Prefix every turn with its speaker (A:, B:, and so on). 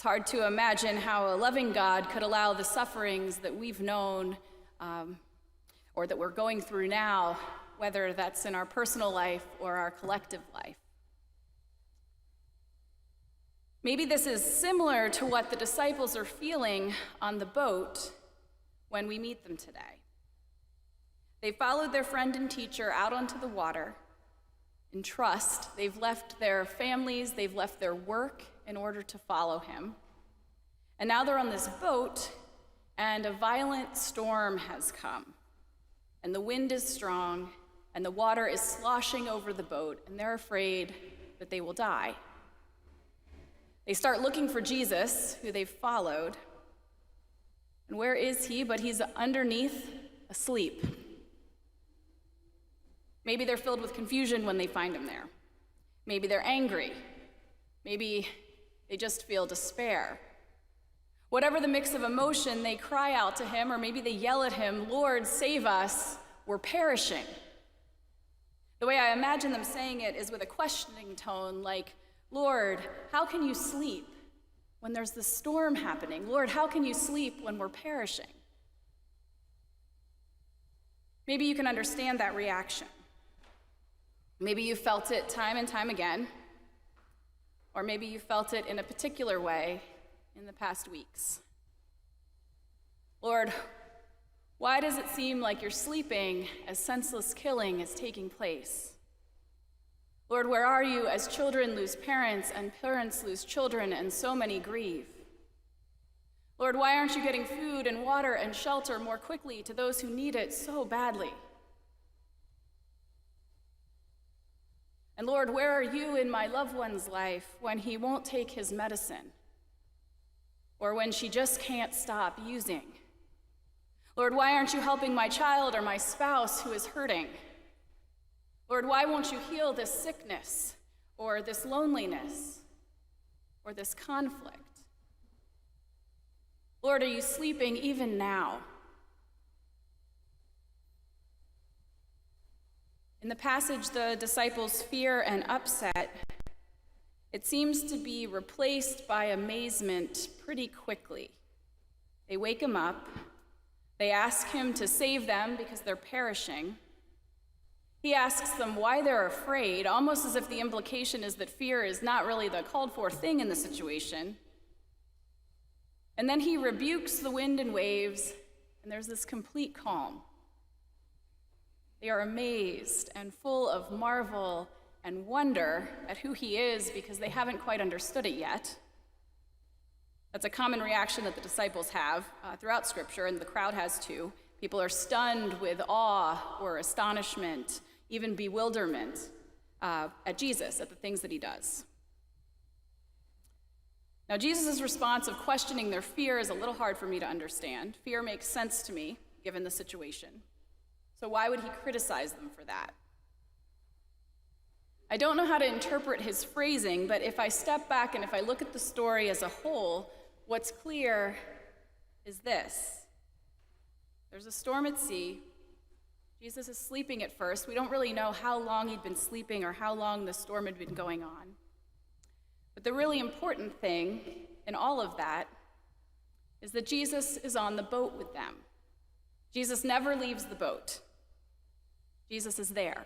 A: It's hard to imagine how a loving God could allow the sufferings that we've known or that we're going through now, whether that's in our personal life or our collective life. Maybe this is similar to what the disciples are feeling on the boat when we meet them today. They followed their friend and teacher out onto the water in trust. They've left their families, they've left their work in order to follow him. And now they're on this boat, and a violent storm has come. And the wind is strong, and the water is sloshing over the boat, and they're afraid that they will die. They start looking for Jesus, who they've followed. And where is he? But he's underneath, asleep. Maybe they're filled with confusion when they find him there. Maybe they're angry. Maybe they just feel despair. Whatever the mix of emotion, they cry out to him, or maybe they yell at him, "Lord, save us, we're perishing." The way I imagine them saying it is with a questioning tone, like, "Lord, how can you sleep when there's this storm happening? Lord, how can you sleep when we're perishing?" Maybe you can understand that reaction. Maybe you felt it time and time again, or maybe you felt it in a particular way in the past weeks. Lord, why does it seem like you're sleeping as senseless killing is taking place? Lord, where are you as children lose parents and parents lose children and so many grieve? Lord, why aren't you getting food and water and shelter more quickly to those who need it so badly? And Lord, where are you in my loved one's life when he won't take his medicine? Or when she just can't stop using? Lord, why aren't you helping my child or my spouse who is hurting? Lord, why won't you heal this sickness or this loneliness or this conflict? Lord, are you sleeping even now? In the passage, the disciples' fear and upset, it seems to be replaced by amazement pretty quickly. They wake him up. They ask him to save them because they're perishing. He asks them why they're afraid, almost as if the implication is that fear is not really the called-for thing in the situation. And then he rebukes the wind and waves, and there's this complete calm. They are amazed and full of marvel and wonder at who he is because they haven't quite understood it yet. That's a common reaction that the disciples have throughout Scripture, and the crowd has too. People are stunned with awe or astonishment, even bewilderment at Jesus, at the things that he does. Now, Jesus' response of questioning their fear is a little hard for me to understand. Fear makes sense to me, given the situation. So why would he criticize them for that? I don't know how to interpret his phrasing, but if I step back and if I look at the story as a whole, what's clear is this. There's a storm at sea. Jesus is sleeping at first. We don't really know how long he'd been sleeping or how long the storm had been going on. But the really important thing in all of that is that Jesus is on the boat with them. Jesus never leaves the boat. Jesus is there.